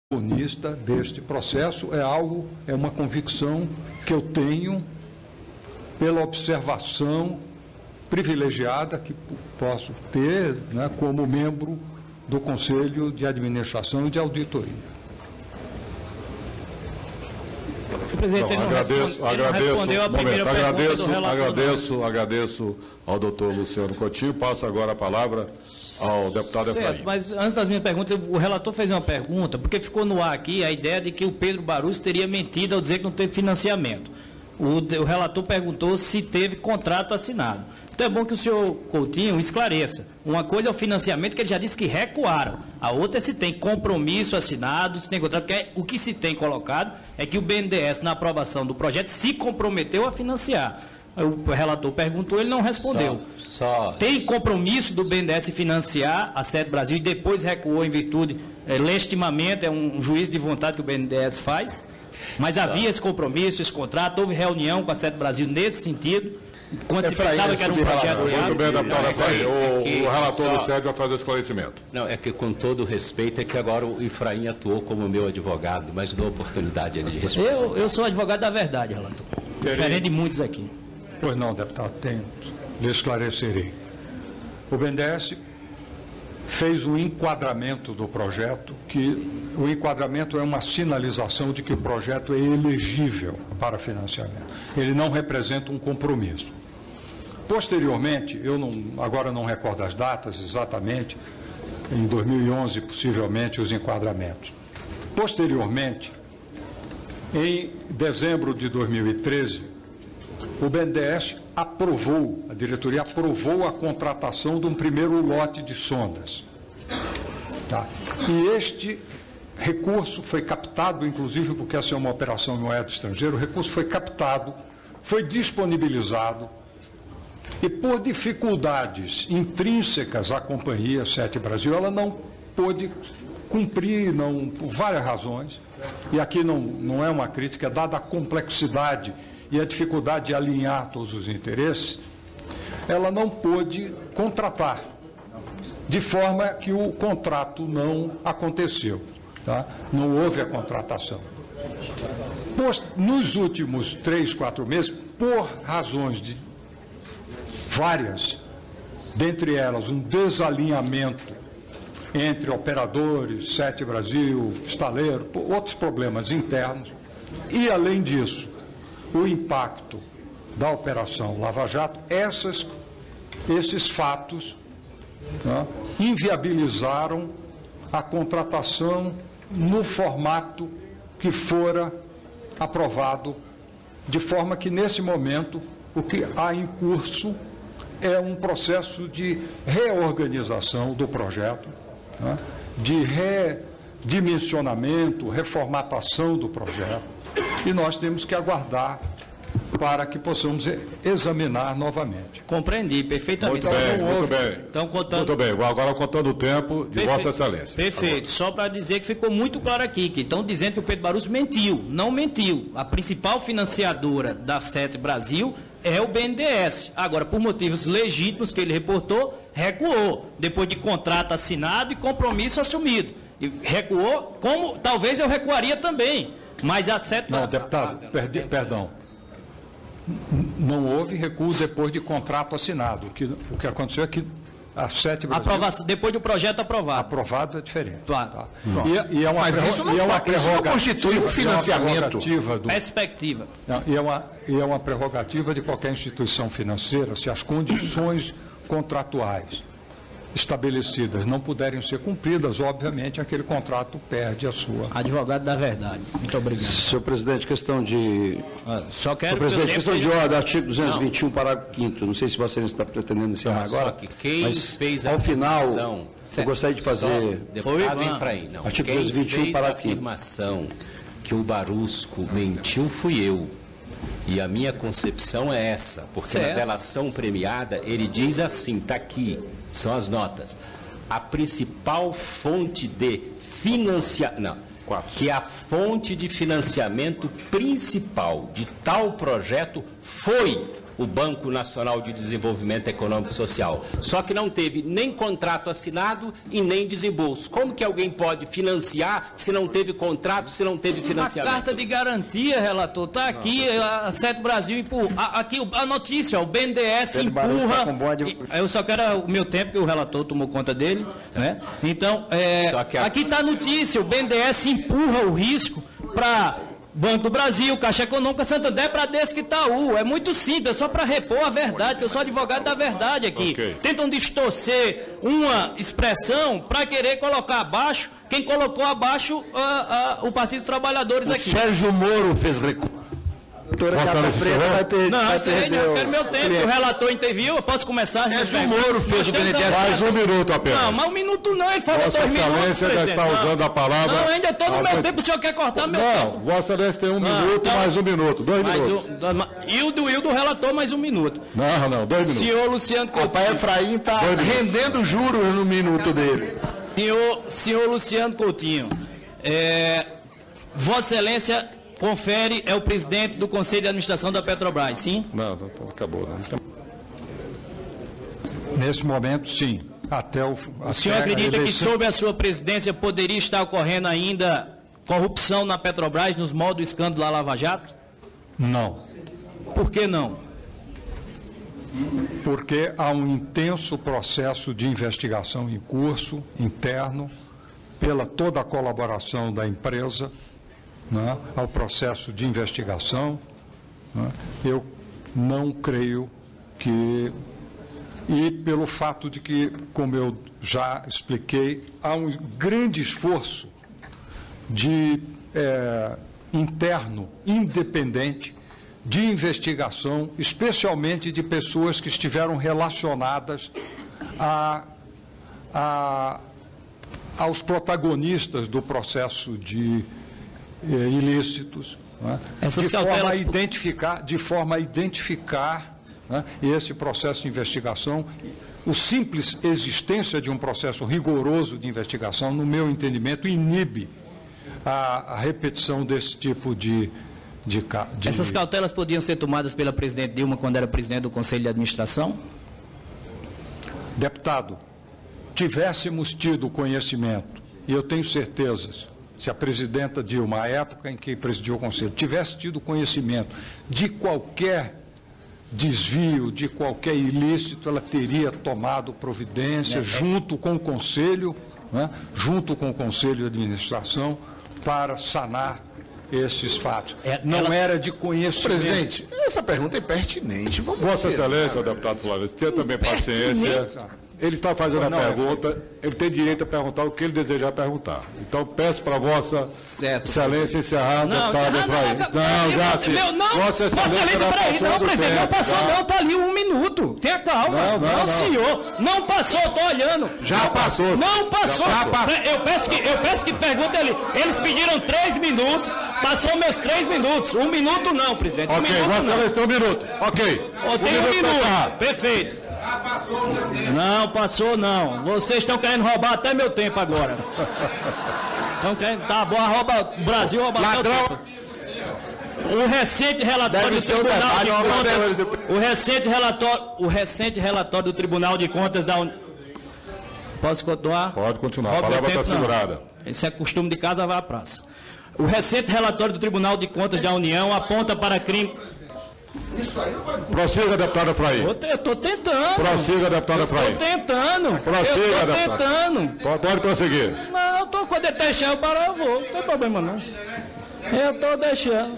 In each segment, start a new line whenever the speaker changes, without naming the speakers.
protagonista deste processo, é uma convicção que eu tenho pela observação privilegiada que posso ter, né, como membro do Conselho de Administração e de Auditoria.
Senhor presidente, ele não respondeu a primeira pergunta do relator.
Agradeço ao doutor Luciano Coutinho. Passo agora a palavra ao deputado Efraim.
Mas antes das minhas perguntas, o relator fez uma pergunta, porque ficou no ar aqui a ideia de que o Pedro Barus teria mentido ao dizer que não teve financiamento. O relator perguntou se teve contrato assinado. Então é bom que o senhor Coutinho esclareça. Uma coisa é o financiamento, que ele já disse que recuaram. A outra é se tem compromisso assinado, se tem contrato, porque o que se tem colocado é que o BNDES, na aprovação do projeto, se comprometeu a financiar. O relator perguntou, ele não respondeu. Tem compromisso do BNDES financiar a Sete Brasil e depois recuou em virtude, legitimamente, é um juízo de vontade que o BNDES faz, mas havia esse compromisso, esse contrato, houve reunião com a Sete Brasil nesse sentido, quando se pensava que era um projeto real.
Muito bem, deputado Efraim. O relator do SED vai fazer o esclarecimento.
Não, é que com todo respeito, é que agora o Efraim atuou como meu advogado, mas dou oportunidade a ele de responder.
Eu sou advogado da verdade, relator. Diferente de muitos aqui.
Pois não, deputado, lhe esclarecerei. O BNDES fez um enquadramento do projeto, que o enquadramento é uma sinalização de que o projeto é elegível para financiamento. Ele não representa um compromisso. Posteriormente, agora não recordo as datas exatamente, em 2011, possivelmente, os enquadramentos. Posteriormente, em dezembro de 2013, o BNDES a diretoria aprovou a contratação de um primeiro lote de sondas. Tá? E este recurso foi captado, inclusive porque essa é uma operação em moeda estrangeira, o recurso foi captado, foi disponibilizado e por dificuldades intrínsecas à companhia Sete Brasil, ela não pôde cumprir, por várias razões, e aqui não é uma crítica, dada a complexidade e a dificuldade de alinhar todos os interesses, ela não pôde contratar, de forma que o contrato não aconteceu, tá? Não houve a contratação. Nos últimos 3, 4 meses, por razões várias, dentre elas um desalinhamento entre operadores, Sete Brasil, estaleiro, outros problemas internos, e além disso, o impacto da Operação Lava Jato, esses fatos, né, inviabilizaram a contratação no formato que fora aprovado, de forma que, nesse momento, o que há em curso é um processo de reorganização do projeto, né, de redimensionamento, reformatação do projeto, e nós temos que aguardar para que possamos examinar novamente.
Compreendi perfeitamente.
Muito bem. Agora contando o tempo de Vossa Excelência.
Perfeito. Agora. Só para dizer que ficou muito claro aqui, que estão dizendo que o Pedro Barus mentiu. Não mentiu. A principal financiadora da Sete Brasil é o BNDES. Agora, por motivos legítimos que ele reportou, recuou, depois de contrato assinado e compromisso assumido. E recuou, como talvez eu recuaria também. Mas a Sete...
Não, deputado, perdão. Não houve recuo depois de contrato assinado. O que aconteceu é que a Sete Brasil...
Aprovação, depois do projeto aprovado.
Aprovado é diferente.
Claro.
Tá? E é uma prerrogativa...
Isso constitui um financiamento.
Perspectiva.
E é uma prerrogativa de qualquer instituição financeira, se as condições contratuais estabelecidas não puderem ser cumpridas, obviamente aquele contrato perde a sua...
Advogado da verdade. Muito obrigado.
Senhor presidente, questão de...
Só quero...
Senhor presidente, questão de ordem, artigo 221, parágrafo 5º. Não sei se Vossa Excelência está pretendendo encerrar agora.
Só que quem fez a
ao final,
afirmação...
eu gostaria de fazer...
Deputado Efraim, não.
Artigo
Quem
221,
fez a
parágrafo 5º.
afirmação que o Barusco mentiu fui eu. E a minha concepção é essa, porque na delação premiada ele diz assim, está aqui, são as notas, a principal fonte de financiamento, que a fonte de financiamento principal de tal projeto foi o Banco Nacional de Desenvolvimento Econômico e Social. Só que não teve nem contrato assinado e nem desembolso. Como que alguém pode financiar se não teve contrato, se não teve financiamento?
A carta de garantia, relator, está aqui, a Sete Brasil empurra. Aqui a notícia, o BNDES empurra. Eu só quero o meu tempo, que o relator tomou conta dele. Né? Então, aqui está a notícia, o BNDES empurra o risco para Banco do Brasil, Caixa Econômica, Santander, Bradesco e Itaú. É muito simples, é só para repor a verdade, eu sou advogado da verdade aqui. Okay. Tentam distorcer uma expressão para querer colocar abaixo quem colocou abaixo o Partido dos Trabalhadores aqui.
Sérgio Moro fez recurso.
Não, eu quero meu tempo. O relator interviu, eu posso começar?
Sérgio Moro fez o BNDES.
Mais um minuto apenas.
Não, mas um minuto não, ele falou 2 minutos.
Vossa Excelência já está usando a palavra.
Não, ainda estou no meu tempo, o senhor quer cortar meu tempo?
Não, Vossa Excelência tem 1 minuto, mais 1 minuto, 2 minutos.
E o do relator, mais 1 minuto.
Não, 2 minutos.
Senhor Luciano Coutinho.
Papai Efraim está rendendo juros no minuto dele.
Senhor Luciano Coutinho, Vossa Excelência confere, é o presidente do Conselho de Administração da Petrobras, sim?
Não, acabou. Não.
Nesse momento, sim.
O senhor acredita que sob a sua presidência poderia estar ocorrendo ainda corrupção na Petrobras nos moldes do escândalo da Lava Jato?
Não.
Por que não?
Porque há um intenso processo de investigação em curso, interno, pela toda a colaboração da empresa, né, ao processo de investigação. Né, eu não creio que... E pelo fato de que, como eu já expliquei, há um grande esforço interno, independente, de investigação, especialmente de pessoas que estiveram relacionadas aos protagonistas do processo de ilícitos, né? de forma a identificar né, esse processo de investigação. O simples existência de um processo rigoroso de investigação, no meu entendimento, inibe a repetição desse tipo de...
Essas cautelas podiam ser tomadas pela presidente Dilma quando era presidente do Conselho de Administração?
Deputado, tivéssemos tido conhecimento, e eu tenho certezas, se a presidenta Dilma, à época em que presidiu o Conselho, tivesse tido conhecimento de qualquer desvio, de qualquer ilícito, ela teria tomado providência junto com o Conselho, né, junto com o Conselho de Administração, para sanar esses fatos. Não era de conhecimento.
Presidente, essa pergunta é pertinente.
Vossa Excelência, deputado Flávio, tenha também paciência. Ele está fazendo a pergunta, ele tem direito a perguntar o que ele desejar perguntar. Então, peço para Vossa Excelência encerrar, deputado Efraim.
Vossa Excelência, peraí, não, presidente, não passou não, está ali 1 minuto. Tenha calma. Não, senhor, não passou, estou olhando.
Já passou.
Não passou. Eu peço que pergunte ali. Eles pediram 3 minutos, passou meus 3 minutos. 1 minuto não, presidente.
Ok, Vossa Excelência tem 1 minuto. Ok.
Eu tenho 1 minuto. Perfeito. Não passou, não. Vocês estão querendo roubar até meu tempo agora. Estão querendo. Tá bom, rouba o Brasil, rouba até o tempo. O recente relatório do Tribunal de Contas. O recente relatório do Tribunal de Contas da União. Posso continuar?
Pode continuar. A palavra está segurada.
Esse é costume de casa, vai à praça. O recente relatório do Tribunal de Contas da União aponta para crime.
Prossiga, deputado Efraim.
Eu estou tentando.
Prossiga, deputado Efraim.
Estou tentando.
Prossiga, deputado.
Tentando.
Pode prosseguir.
Não, eu estou quando ele deixar eu parar, eu vou. Não tem problema não. Eu estou deixando.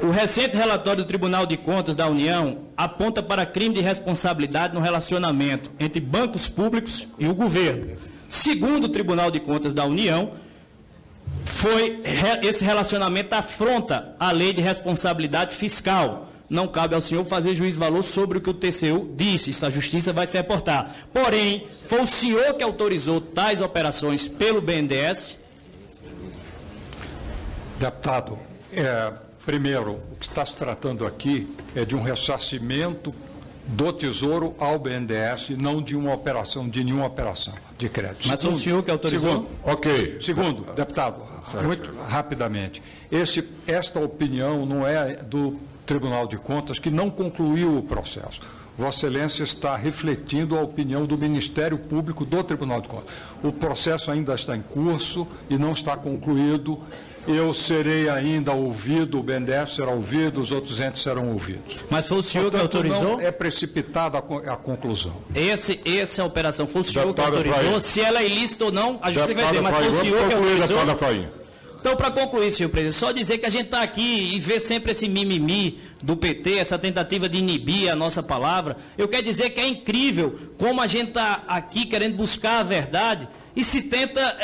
O recente relatório do Tribunal de Contas da União aponta para crime de responsabilidade no relacionamento entre bancos públicos e o governo. Segundo o Tribunal de Contas da União, esse relacionamento afronta a lei de responsabilidade fiscal. Não cabe ao senhor fazer juízo de valor sobre o que o TCU disse. Isso a justiça vai se reportar. Porém, foi o senhor que autorizou tais operações pelo BNDES?
Deputado, primeiro, o que está se tratando aqui é de um ressarcimento do Tesouro ao BNDES, não de uma operação, de nenhuma operação de crédito.
Mas foi o senhor que autorizou?
Segundo, deputado, muito rapidamente, esta opinião não é do Tribunal de Contas que não concluiu o processo. Vossa Excelência está refletindo a opinião do Ministério Público do Tribunal de Contas. O processo ainda está em curso e não está concluído. Eu serei ainda ouvido, o BNDES será ouvido, os outros entes serão ouvidos.
Mas foi o senhor que autorizou?
Não é precipitada a conclusão.
Essa operação foi o senhor que autorizou? Se ela é ilícita ou não, a justiça vai dizer, mas foi o senhor que autorizou? Então, para concluir, senhor presidente, só dizer que a gente está aqui e vê sempre esse mimimi do PT, essa tentativa de inibir a nossa palavra. Eu quero dizer que é incrível como a gente está aqui querendo buscar a verdade e se tenta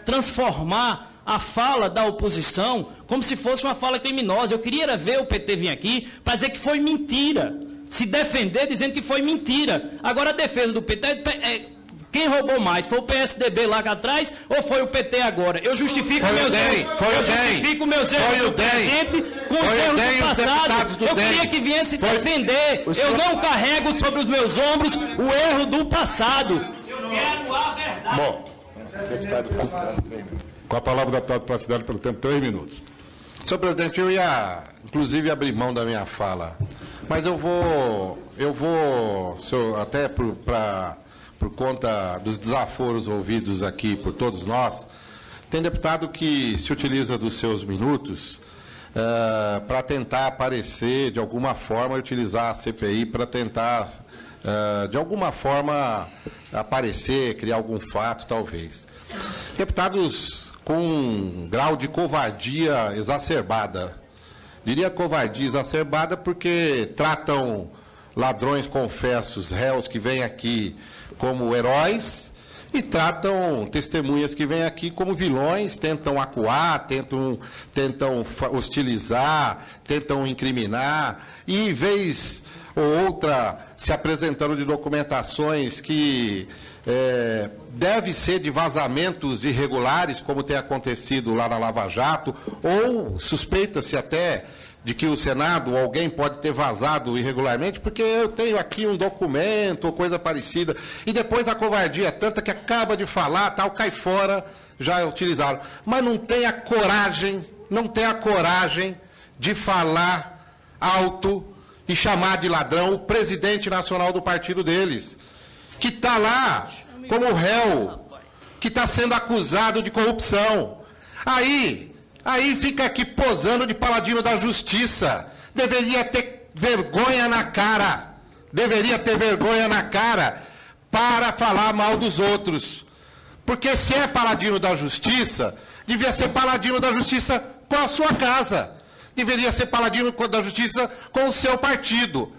transformar a fala da oposição como se fosse uma fala criminosa. Eu queria ver o PT vir aqui para dizer que foi mentira, se defender dizendo que foi mentira. Agora, a defesa do PT quem roubou mais? Foi o PSDB lá atrás ou foi o PT agora? Eu justifico meus erros do presente com os erros do passado. Eu queria que viesse defender. Eu não carrego sobre os meus ombros o erro do passado. Eu quero a verdade.
Bom, com a palavra o deputado Placidário pelo tempo, 3 minutos.
Senhor presidente, eu ia, inclusive, abrir mão da minha fala. Mas eu vou senhor, até por conta dos desaforos ouvidos aqui por todos nós, tem deputado que se utiliza dos seus minutos para tentar aparecer de alguma forma, utilizar a CPI para tentar, de alguma forma, aparecer, criar algum fato, talvez. Deputados com um grau de covardia exacerbada. Diria covardia exacerbada porque tratam ladrões confessos, réus que vêm aqui como heróis e tratam testemunhas que vêm aqui como vilões, tentam acuar, tentam hostilizar, tentam incriminar e, vez ou outra, se apresentando de documentações que deve ser de vazamentos irregulares, como tem acontecido lá na Lava Jato, ou suspeita-se até de que o Senado ou alguém pode ter vazado irregularmente, porque eu tenho aqui um documento ou coisa parecida, e depois a covardia é tanta que acaba de falar, tal, cai fora, já utilizaram. Mas não tem a coragem de falar alto e chamar de ladrão o presidente nacional do partido deles, que está lá como réu, que está sendo acusado de corrupção. Aí fica aqui posando de paladino da justiça. Deveria ter vergonha na cara. Para falar mal dos outros. Porque se é paladino da justiça, devia ser paladino da justiça com a sua casa. Deveria ser paladino da justiça com o seu partido.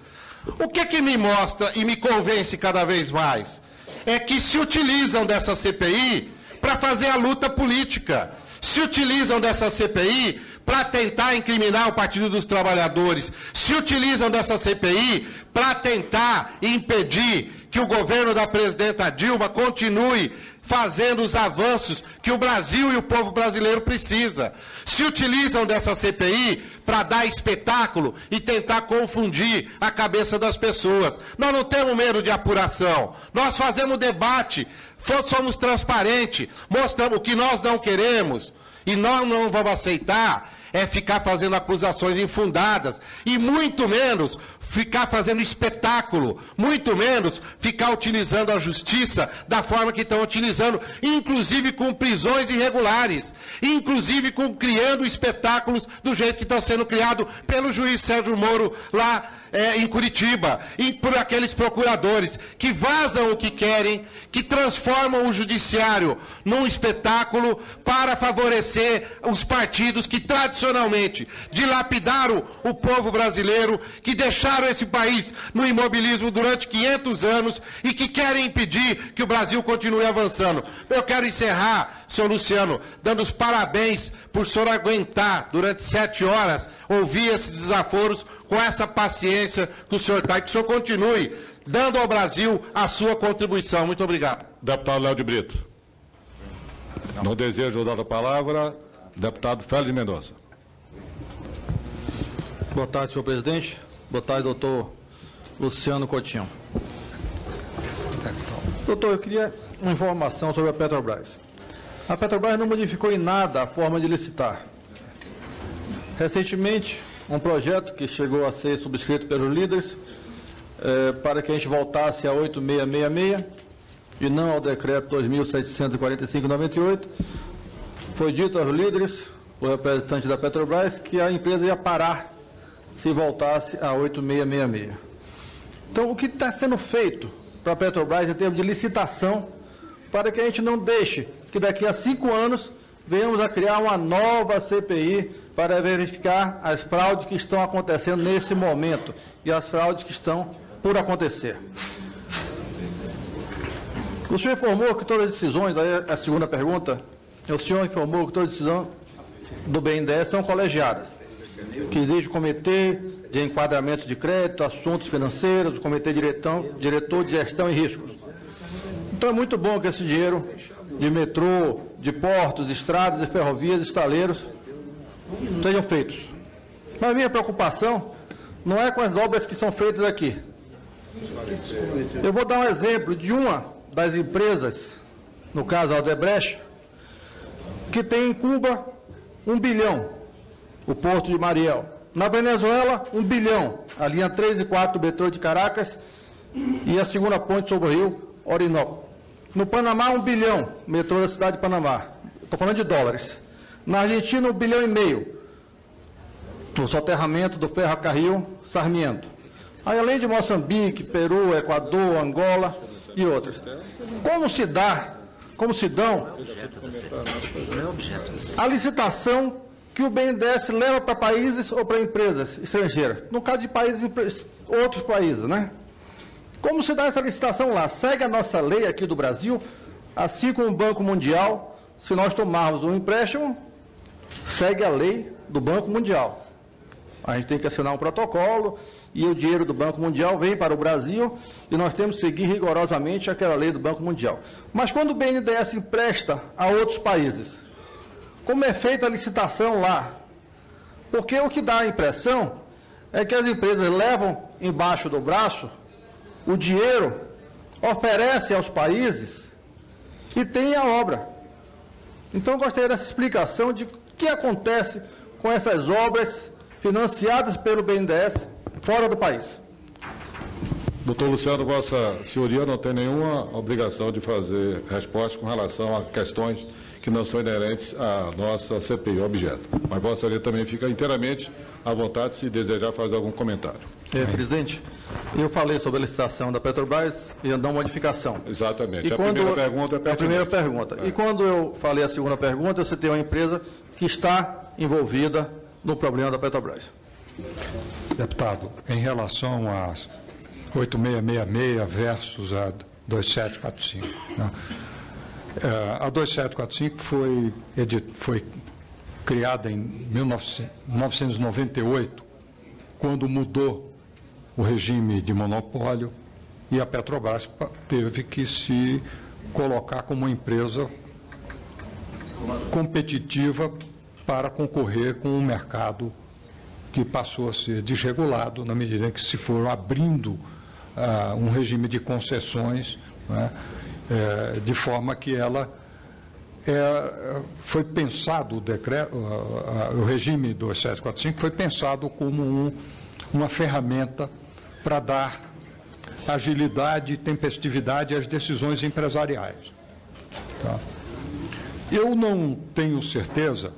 O que me mostra e me convence cada vez mais é que se utilizam dessa CPI para fazer a luta política. Se utilizam dessa CPI para tentar incriminar o Partido dos Trabalhadores. Se utilizam dessa CPI para tentar impedir que o governo da presidenta Dilma continue fazendo os avanços que o Brasil e o povo brasileiro precisa. Se utilizam dessa CPI para dar espetáculo e tentar confundir a cabeça das pessoas. Nós não temos medo de apuração. Nós fazemos debate, somos transparentes, mostramos o que nós não queremos e nós não vamos aceitar é ficar fazendo acusações infundadas e muito menos ficar fazendo espetáculo, muito menos ficar utilizando a justiça da forma que estão utilizando, inclusive com prisões irregulares, inclusive criando espetáculos do jeito que estão sendo criados pelo juiz Sérgio Moro lá em Curitiba, e por aqueles procuradores que vazam o que querem, que transformam o judiciário num espetáculo para favorecer os partidos que tradicionalmente dilapidaram o povo brasileiro, que deixaram esse país no imobilismo durante 500 anos e que querem impedir que o Brasil continue avançando. Eu quero encerrar, senhor Luciano, dando os parabéns por o senhor aguentar durante 7 horas, ouvir esses desaforos com essa paciência que o senhor está e que o senhor continue dando ao Brasil a sua contribuição. Muito obrigado.
Deputado Léo de Brito. Não desejo dar a palavra. Deputado Félix Mendonça.
Boa tarde, senhor presidente. Boa tarde, doutor Luciano Coutinho. Doutor, eu queria uma informação sobre a Petrobras. A Petrobras não modificou em nada a forma de licitar. Recentemente, um projeto que chegou a ser subscrito pelos líderes para que a gente voltasse a 8666 e não ao decreto 2.745/98. Foi dito aos líderes, o representante da Petrobras, que a empresa ia parar se voltasse a 8666. Então, o que está sendo feito para a Petrobras em termos de licitação, para que a gente não deixe que daqui a 5 anos venhamos a criar uma nova CPI para verificar as fraudes que estão acontecendo nesse momento e as fraudes que estão por acontecer. O senhor informou que todas as decisões, aí a segunda pergunta, o senhor informou que todas as decisões do BNDES são colegiadas, que existe o Comitê de Enquadramento de Crédito, Assuntos Financeiros, o Comitê Diretor de Gestão e Riscos. Então é muito bom que esse dinheiro de metrô, de portos, estradas e ferrovias, estaleiros, sejam feitos. Mas a minha preocupação não é com as obras que são feitas aqui. Eu vou dar um exemplo de uma das empresas, no caso a Odebrecht, que tem em Cuba 1 bilhão, o Porto de Mariel. Na Venezuela, 1 bilhão, a linha 3 e 4 do metrô de Caracas e a segunda ponte sobre o rio Orinoco. No Panamá, 1 bilhão, metrô da cidade de Panamá. Estou falando de dólares. Na Argentina, 1,5 bilhão, o soterramento do ferrocarril Sarmiento. Aí, além de Moçambique, Peru, Equador, Angola e outras. Como se dão a licitação que o BNDES leva para países ou para empresas estrangeiras? No caso de países, outros países, né? Como se dá essa licitação lá? Segue a nossa lei aqui do Brasil, assim como o Banco Mundial, se nós tomarmos um empréstimo, segue a lei do Banco Mundial. A gente tem que assinar um protocolo e o dinheiro do Banco Mundial vem para o Brasil e nós temos que seguir rigorosamente aquela lei do Banco Mundial. Mas quando o BNDES empresta a outros países, como é feita a licitação lá? Porque o que dá a impressão é que as empresas levam embaixo do braço o dinheiro, oferecem aos países e tem a obra. Então, eu gostaria dessa explicação de o que acontece com essas obras financiadas pelo BNDES fora do país.
Doutor Luciano, Vossa Senhoria não tem nenhuma obrigação de fazer resposta com relação a questões que não são inerentes à nossa CPI, objeto. Mas Vossa Senhoria também fica inteiramente à vontade se desejar fazer algum comentário.
Presidente, eu falei sobre a licitação da Petrobras e a não modificação.
Exatamente. A primeira pergunta é pertinente.
A primeira pergunta. E quando eu falei a segunda pergunta, eu citei uma empresa que está envolvida no problema da Petrobras.
Deputado, em relação a 8666 versus a 2745, né? A 2745 foi criada em 1998, quando mudou o regime de monopólio e a Petrobras teve que se colocar como uma empresa competitiva para concorrer com um mercado que passou a ser desregulado na medida em que se foram abrindo um regime de concessões, né, de forma que ela foi pensado o regime 2745 foi pensado como uma ferramenta para dar agilidade e tempestividade às decisões empresariais. Tá? Eu não tenho certeza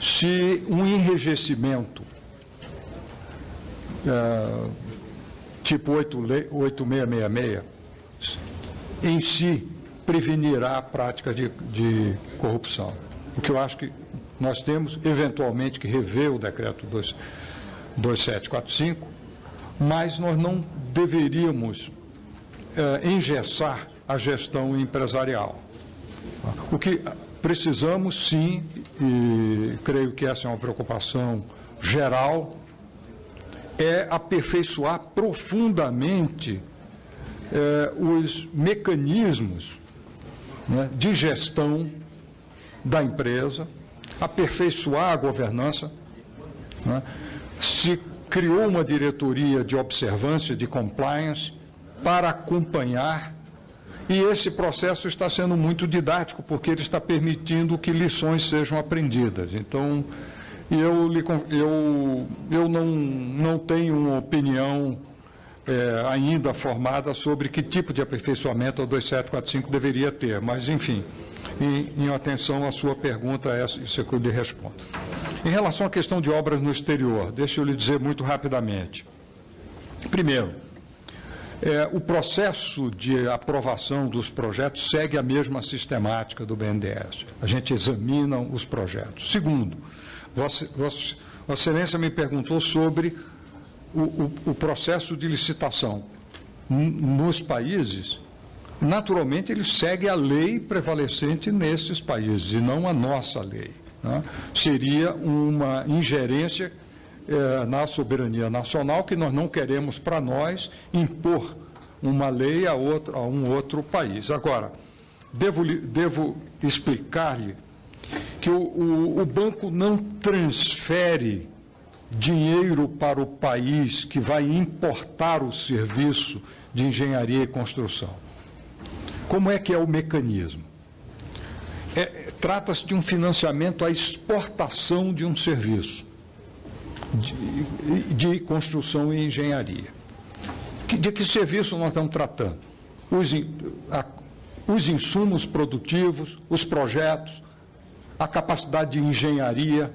se um enrijecimento tipo 8666 em si prevenirá a prática de corrupção. O que eu acho que nós temos, eventualmente, que rever o decreto 2745, mas nós não deveríamos engessar a gestão empresarial. O que precisamos, sim, e creio que essa é uma preocupação geral, é aperfeiçoar profundamente os mecanismos, né, de gestão da empresa, aperfeiçoar a governança, né. Se criou uma diretoria de observância, de compliance, para acompanhar, e esse processo está sendo muito didático, porque ele está permitindo que lições sejam aprendidas. Então, E eu não tenho uma opinião ainda formada sobre que tipo de aperfeiçoamento a 2745 deveria ter, mas, enfim, em atenção à sua pergunta, isso é que eu lhe respondo. Em relação à questão de obras no exterior, deixa eu lhe dizer muito rapidamente. Primeiro, o processo de aprovação dos projetos segue a mesma sistemática do BNDES. A gente examina os projetos. Segundo, Vossa Excelência me perguntou sobre o processo de licitação. Nos países, naturalmente, ele segue a lei prevalecente nesses países, e não a nossa lei, né? Seria uma ingerência na soberania nacional que nós não queremos para nós impor uma lei a um outro país. Agora, devo explicar-lhe que o banco não transfere dinheiro para o país que vai importar o serviço de engenharia e construção. Como é que é o mecanismo? Trata-se de um financiamento à exportação de um serviço de construção e engenharia. De que serviço nós estamos tratando? Os insumos produtivos, os projetos, a capacidade de engenharia,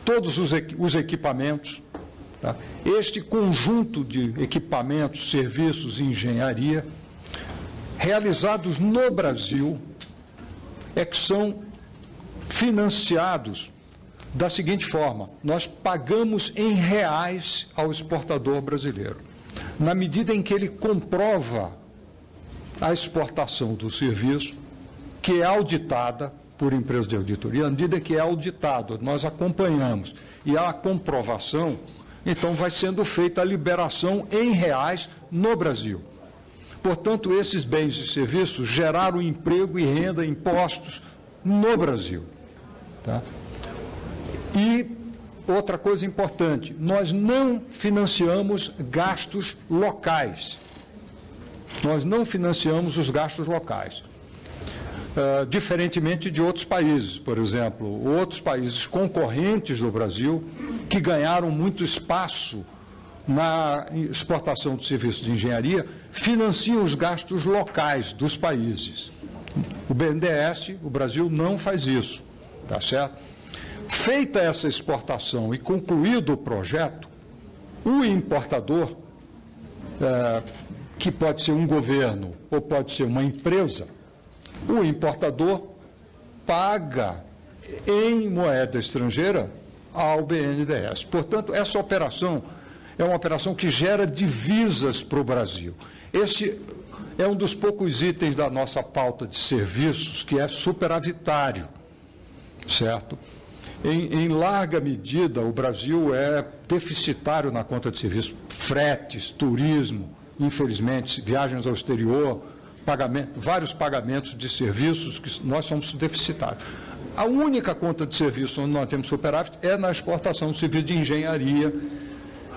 todos os equipamentos. Tá? Este conjunto de equipamentos, serviços e engenharia realizados no Brasil que são financiados da seguinte forma: nós pagamos em reais ao exportador brasileiro. Na medida em que ele comprova a exportação do serviço, que é auditada por empresa de auditoria, à medida que é auditado, nós acompanhamos, e há a comprovação, então vai sendo feita a liberação em reais no Brasil. Portanto, esses bens e serviços geraram emprego e renda, impostos no Brasil. Tá? E outra coisa importante, nós não financiamos gastos locais. Nós não financiamos os gastos locais. Diferentemente de outros países, por exemplo, outros países concorrentes do Brasil, que ganharam muito espaço na exportação de serviços de engenharia, financiam os gastos locais dos países. O BNDES, o Brasil, não faz isso, tá certo? Feita essa exportação e concluído o projeto, o importador, que pode ser um governo ou pode ser uma empresa, o importador paga em moeda estrangeira ao BNDES. Portanto, essa operação é uma operação que gera divisas para o Brasil. Esse é um dos poucos itens da nossa pauta de serviços que é superavitário, certo? Em larga medida, o Brasil é deficitário na conta de serviços, fretes, turismo, infelizmente, viagens ao exterior, vários pagamentos de serviços que nós somos deficitários. A única conta de serviço onde nós temos superávit é na exportação de serviços de engenharia,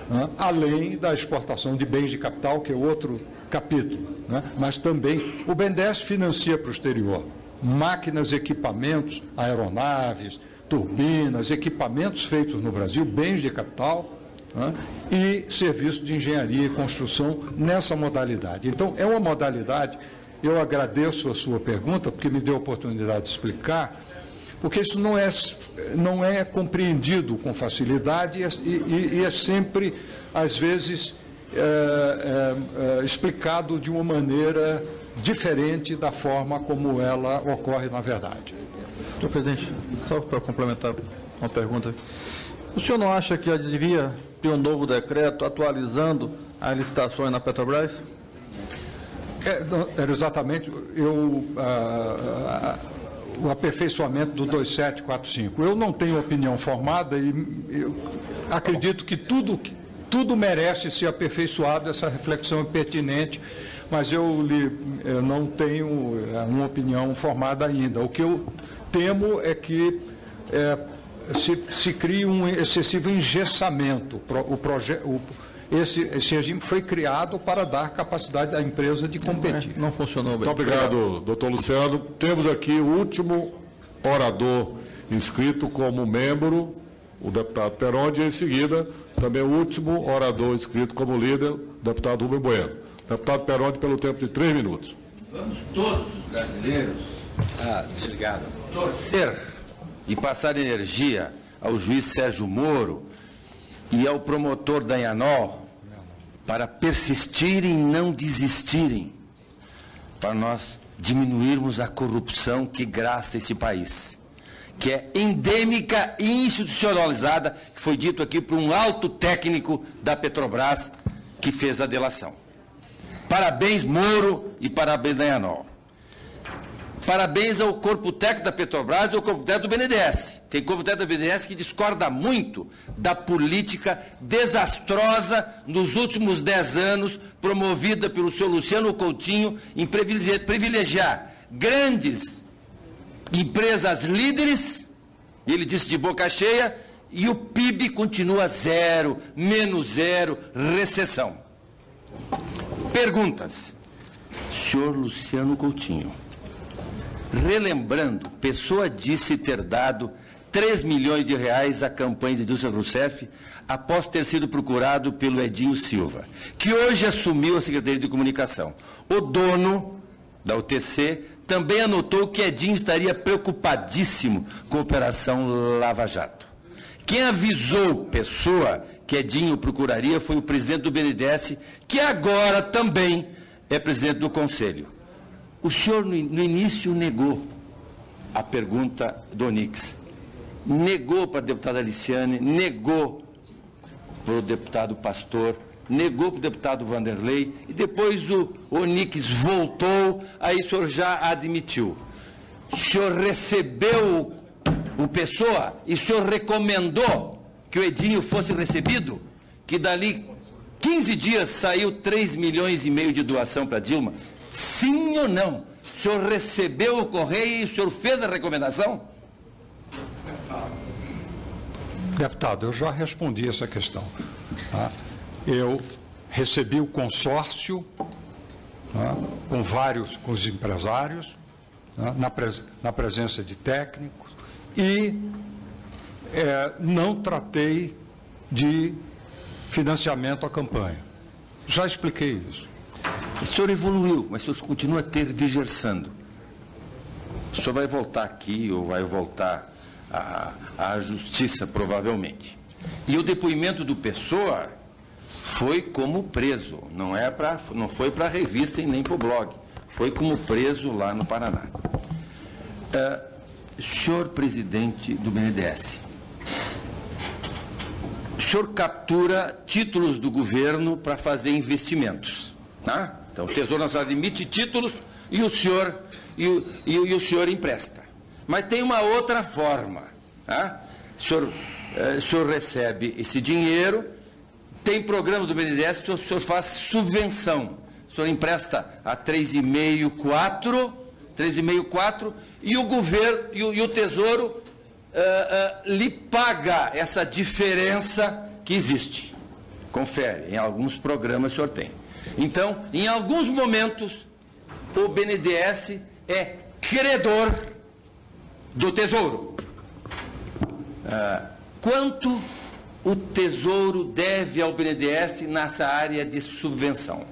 né, além da exportação de bens de capital, que é outro capítulo, né, mas também o BNDES financia para o exterior máquinas, equipamentos, aeronaves, turbinas, equipamentos feitos no Brasil, bens de capital, né, e serviços de engenharia e construção nessa modalidade. Então, é uma modalidade, eu agradeço a sua pergunta, porque me deu a oportunidade de explicar, porque isso não é compreendido com facilidade e é sempre, às vezes, explicado de uma maneira diferente da forma como ela ocorre na verdade.
Senhor presidente, só para complementar uma pergunta. O senhor não acha que devia ter um novo decreto atualizando as licitações na Petrobras?
Era exatamente o aperfeiçoamento do 2745. Eu não tenho opinião formada e eu acredito que tudo merece ser aperfeiçoado, essa reflexão é pertinente, mas eu não tenho uma opinião formada ainda. O que eu temo é que se crie um excessivo engessamento. Esse regime foi criado para dar capacidade à empresa de competir.
Não funcionou bem.
Muito obrigado, doutor Luciano. Temos aqui o último orador inscrito como membro o deputado Perondi, e em seguida, também o último orador inscrito como líder, o deputado Rubem Bueno. Deputado Perondi, pelo tempo de 3 minutos.
Vamos todos os brasileiros torcer e passar energia ao juiz Sérgio Moro e ao promotor Dallagnol para persistirem e não desistirem, para nós diminuirmos a corrupção que graça esse país, que é endêmica e institucionalizada, que foi dito aqui por um alto técnico da Petrobras que fez a delação. Parabéns, Moro, e parabéns, Dallagnol. Parabéns ao corpo técnico da Petrobras e ao corpo técnico do BNDES. Tem corpo técnico do BNDES que discorda muito da política desastrosa nos últimos 10 anos, promovida pelo senhor Luciano Coutinho, em privilegiar grandes empresas líderes, ele disse de boca cheia, e o PIB continua zero, menos zero, recessão. Perguntas. Senhor Luciano Coutinho, relembrando, Pessoa disse ter dado 3 milhões de reais à campanha de Dilma Rousseff após ter sido procurado pelo Edinho Silva, que hoje assumiu a Secretaria de Comunicação. O dono da UTC também anotou que Edinho estaria preocupadíssimo com a Operação Lava Jato. Quem avisou Pessoa que Edinho procuraria foi o presidente do BNDES, que agora também é presidente do Conselho. O senhor, no início, negou a pergunta do Onix, negou para a deputada Aliciane, negou para o deputado Pastor, negou para o deputado Vanderlei, e depois o Onix voltou, aí o senhor já admitiu. O senhor recebeu o Pessoa e o senhor recomendou que o Edinho fosse recebido, que dali 15 dias saiu 3 milhões e meio de doação para Dilma. Sim ou não? O senhor recebeu o correio e o senhor fez a recomendação?
Deputado, eu já respondi essa questão. Tá? Eu recebi o consórcio, tá, com os empresários, tá, na presença de técnicos, e não tratei de financiamento à campanha. Já expliquei isso.
O senhor evoluiu, mas o senhor continua tergiversando. O senhor vai voltar aqui ou vai voltar à justiça, provavelmente. E o depoimento do Pessoa foi como preso, não foi para a revista e nem para o blog. Foi como preso lá no Paraná. Senhor presidente do BNDES, o senhor captura títulos do governo para fazer investimentos, tá? Então, o Tesouro Nacional emite títulos e o senhor, o senhor empresta. Mas tem uma outra forma, tá? O senhor recebe esse dinheiro, tem programa do BNDES que o senhor faz subvenção. O senhor empresta a 3,5, 4, e o governo e o Tesouro lhe paga essa diferença que existe. Confere, em alguns programas o senhor tem. Então, em alguns momentos, o BNDES é credor do Tesouro. Quanto o Tesouro deve ao BNDES nessa área de subvenção?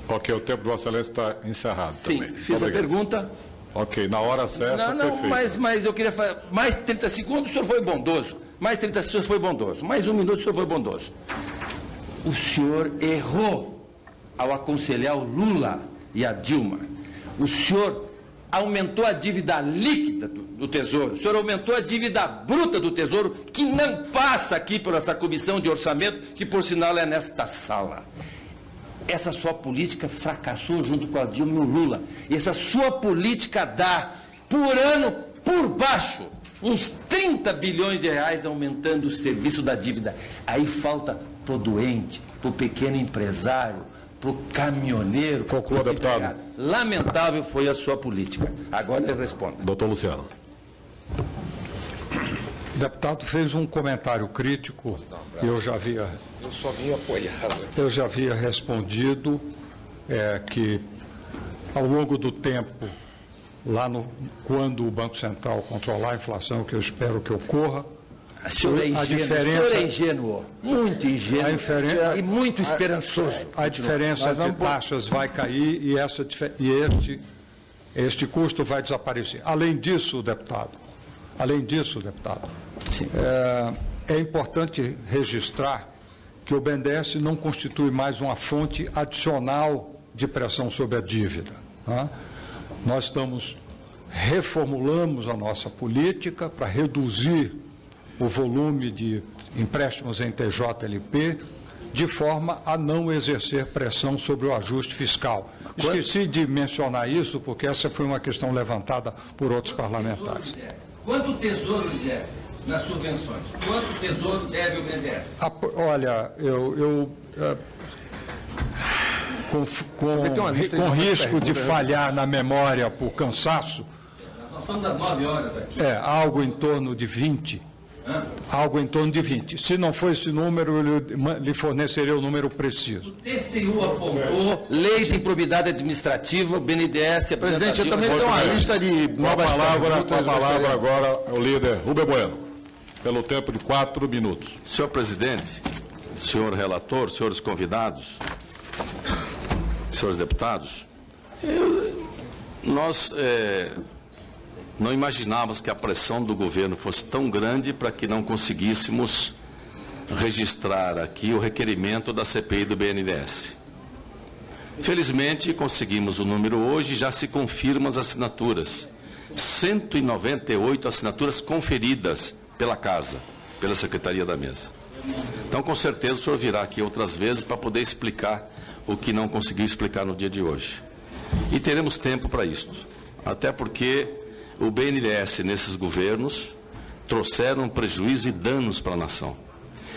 Ok, o tempo do Vossa Excelência está encerrado.
Sim,
também.
fiz
Obrigado.
a pergunta.
Ok, na hora certa, perfeito.
Mas eu queria falar, mais 30 segundos o senhor foi bondoso, mais 30 segundos o senhor foi bondoso, mais 1 minuto o senhor foi bondoso. O senhor errou ao aconselhar o Lula e a Dilma. O senhor aumentou a dívida líquida do Tesouro, o senhor aumentou a dívida bruta do Tesouro, que não passa aqui por essa comissão de orçamento, que por sinal é nesta sala. Essa sua política fracassou junto com a Dilma e o Lula. E essa sua política dá, por ano, por baixo, uns 30 bilhões de reais aumentando o serviço da dívida. Aí falta para o doente, para o pequeno empresário, para o caminhoneiro.
Conclua, deputado.
Lamentável foi a sua política. Agora ele responde.
Doutor Luciano.
O deputado fez um comentário crítico, e eu já havia respondido que, ao longo do tempo, quando o Banco Central controlar a inflação, que eu espero que ocorra,
O senhor é ingênuo, muito ingênuo e muito esperançoso.
A diferença de taxas vai cair e, este custo vai desaparecer. Além disso, deputado, é importante registrar que o BNDES não constitui mais uma fonte adicional de pressão sobre a dívida. Né? Nós reformulamos a nossa política para reduzir o volume de empréstimos em TJLP, de forma a não exercer pressão sobre o ajuste fiscal. Esqueci de mencionar isso, porque essa foi uma questão levantada por outros parlamentares.
Quanto tesouro deve nas subvenções? Quanto tesouro deve o BNDES?
Olha, com risco de falhar na memória por cansaço,
nós estamos às 9 horas aqui.
Algo em torno de 20. Algo em torno de 20. Se não for esse número, eu lhe fornecerei o número preciso.
O TCU apontou lei de improbidade administrativa, o BNDES...
Presidente, eu também tenho uma lista de novas perguntas.
Com a palavra agora o líder Rubem Bueno, pelo tempo de 4 minutos.
Senhor presidente, senhor relator, senhores convidados, senhores deputados, nós não imaginávamos que a pressão do governo fosse tão grande para que não conseguíssemos registrar aqui o requerimento da CPI do BNDES. Felizmente, conseguimos o número hoje e já se confirmam as assinaturas. 198 assinaturas conferidas pela Casa, pela Secretaria da Mesa. Então, com certeza, o senhor virá aqui outras vezes para poder explicar o que não conseguiu explicar no dia de hoje. E teremos tempo para isto, até porque o BNDES, nesses governos, trouxeram prejuízo e danos para a nação.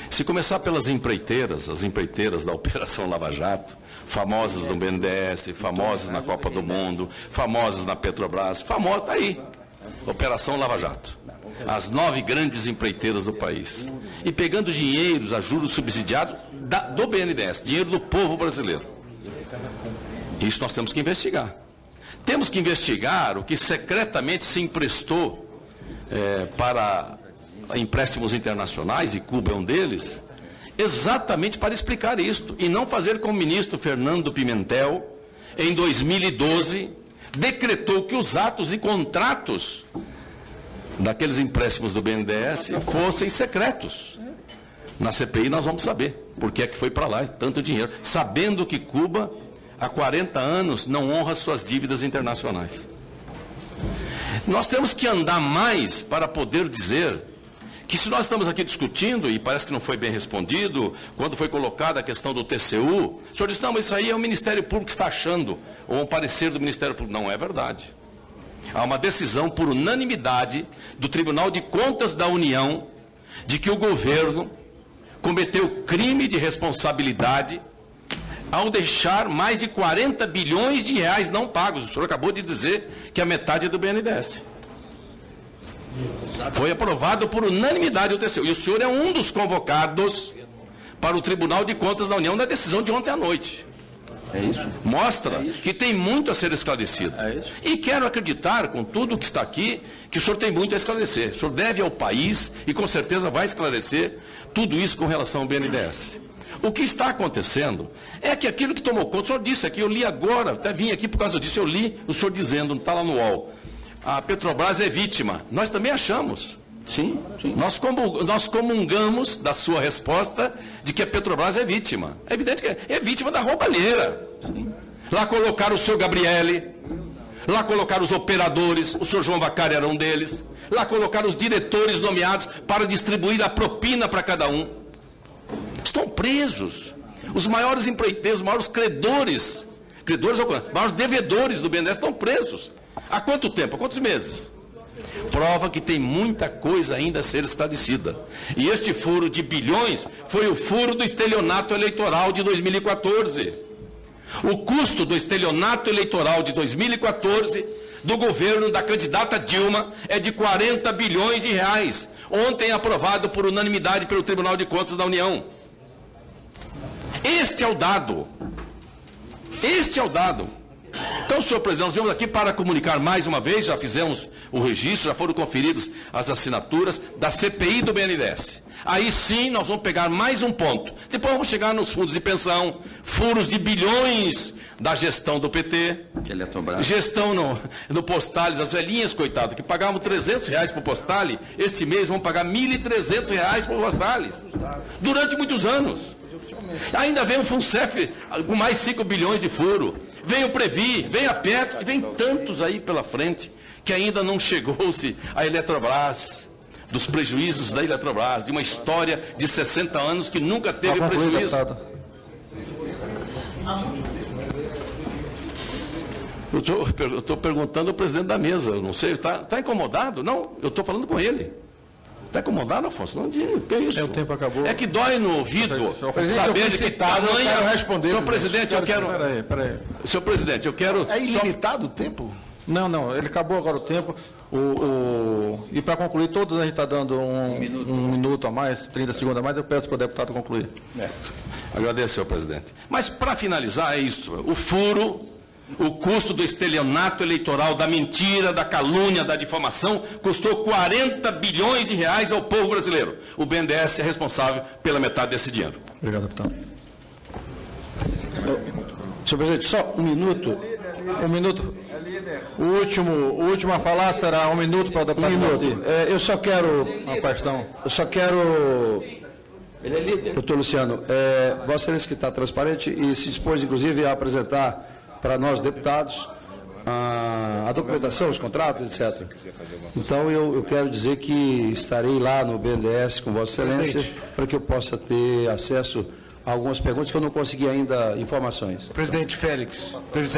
Se começar pelas empreiteiras, as empreiteiras da Operação Lava Jato, famosas no BNDES, famosas na Copa do Mundo, famosas na Petrobras, famosa, está aí, Operação Lava Jato. As 9 grandes empreiteiras do país. E pegando dinheiros a juros subsidiados do BNDES, dinheiro do povo brasileiro. Isso nós temos que investigar. Temos que investigar o que secretamente se emprestou para empréstimos internacionais, e Cuba é um deles, exatamente para explicar isto, e não fazer como o ministro Fernando Pimentel, em 2012, decretou que os atos e contratos daqueles empréstimos do BNDES fossem secretos. Na CPI nós vamos saber por que é que foi para lá tanto dinheiro, sabendo que Cuba, há 40 anos, não honra suas dívidas internacionais. Nós temos que andar mais para poder dizer que, se nós estamos aqui discutindo, e parece que não foi bem respondido, quando foi colocada a questão do TCU, o senhor disse, não, mas isso aí é o Ministério Público que está achando, ou um parecer do Ministério Público. Não é verdade. Há uma decisão por unanimidade do Tribunal de Contas da União de que o governo cometeu crime de responsabilidade ao deixar mais de 40 bilhões de reais não pagos. O senhor acabou de dizer que a metade é do BNDES. Foi aprovado por unanimidade o TCU. E o senhor é um dos convocados para o Tribunal de Contas da União na decisão de ontem à noite.
É isso.
Mostra que tem muito a ser esclarecido. E quero acreditar, com tudo que está aqui, que o senhor tem muito a esclarecer. O senhor deve ao país e com certeza vai esclarecer tudo isso com relação ao BNDES. O que está acontecendo é que aquilo que tomou conta, o senhor disse aqui, eu li agora, até vim aqui por causa disso, eu li o senhor dizendo, está lá no UOL, a Petrobras é vítima. Nós também achamos.
Sim, sim.
Nós comungamos da sua resposta de que a Petrobras é vítima. É evidente que é vítima da roubalheira. Sim. Lá colocaram o senhor Gabriele, lá colocaram os operadores, o senhor João Vacari era um deles, lá colocaram os diretores nomeados para distribuir a propina para cada um. Estão presos. Os maiores empreiteiros, os maiores credores, os maiores devedores do BNDES estão presos. Há quanto tempo? Há quantos meses? Prova que tem muita coisa ainda a ser esclarecida. E este furo de bilhões foi o furo do estelionato eleitoral de 2014. O custo do estelionato eleitoral de 2014 do governo da candidata Dilma é de 40 bilhões de reais. Ontem aprovado por unanimidade pelo Tribunal de Contas da União. Este é o dado. Este é o dado. Então, senhor presidente, nós viemos aqui para comunicar mais uma vez, já fizemos o registro, já foram conferidas as assinaturas da CPI do BNDES. Aí sim nós vamos pegar mais um ponto. Depois vamos chegar nos fundos de pensão, furos de bilhões da gestão do PT, gestão no Postales, as velhinhas, coitadas, que pagavam R$300 por Postales, este mês vão pagar R$1.300 por Postales, durante muitos anos. Ainda vem o FUNCEF com mais 5 bilhões de furo, vem o Previ, vem a Petro, e vem tantos aí pela frente, que ainda não chegou-se a Eletrobras, dos prejuízos da Eletrobras, de uma história de 60 anos que nunca teve prejuízo. Eu estou perguntando ao presidente da mesa, eu não sei, está incomodado? Não, eu estou falando com ele. Está incomodado, Afonso? Não, que é isso?
O tempo acabou.
É que dói no ouvido saber de que tamanho... Eu quero responder. Senhor presidente, eu quero...
Peraí.
Senhor presidente, eu quero...
É ilimitado o tempo?
Não, ele acabou agora o tempo. E para concluir, todos a gente está dando um minuto a mais, 30 segundos a mais, eu peço para o deputado concluir.
Agradeço, senhor presidente. Mas, para finalizar, é isso. O furo, o custo do estelionato eleitoral, da mentira, da calúnia, da difamação, custou 40 bilhões de reais ao povo brasileiro. O BNDES é responsável pela metade desse dinheiro.
Obrigado, deputado.
Senhor presidente, só um minuto.
Um minuto. O último a falar será um minuto para o deputado.
Um minuto. Eu só quero...
Uma questão.
Eu só quero... Doutor Luciano, Vossa Excelência que está transparente e se dispôs, inclusive, a apresentar para nós, deputados, a documentação, os contratos, etc. Então, eu quero dizer que estarei lá no BNDES com Vossa Excelência para que eu possa ter acesso a algumas perguntas que eu não consegui ainda informações.
Presidente Félix.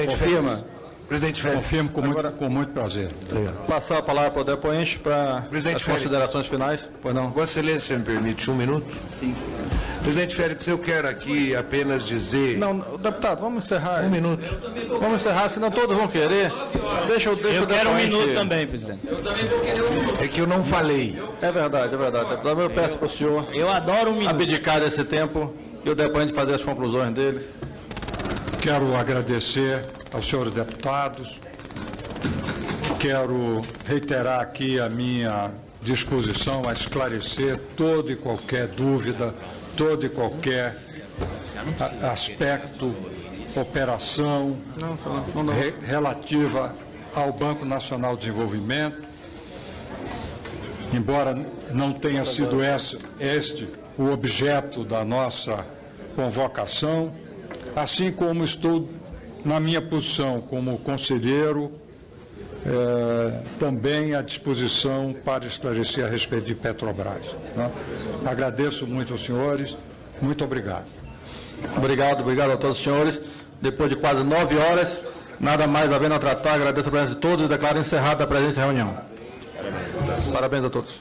Confirma?
Presidente Félix.
Confirmo com muito prazer.
Obrigado. Passar a palavra para o depoente para as considerações finais. Pois não.
Vossa Excelência me permite um minuto? Sim. Presidente Félix, eu quero aqui apenas dizer...
Não, deputado, vamos encerrar.
Um minuto.
Vamos encerrar, senão todos vão querer. Deixa
eu quero um minuto também, presidente.
É que eu não falei.
É verdade, deputado. Eu peço para o senhor...
Eu adoro um minuto.
Abdicar desse tempo e o depoente fazer as conclusões dele.
Quero agradecer aos senhores deputados. Quero reiterar aqui a minha disposição a esclarecer toda e qualquer dúvida, todo e qualquer aspecto, operação relativa ao Banco Nacional de Desenvolvimento. Embora não tenha sido este o objeto da nossa convocação, assim como estou na minha posição como conselheiro, também à disposição para esclarecer a respeito de Petrobras. Né? Agradeço muito aos senhores, muito obrigado.
Obrigado a todos os senhores. Depois de quase 9 horas, nada mais havendo a tratar, agradeço a presença de todos e declaro encerrada a presente reunião. Parabéns a todos.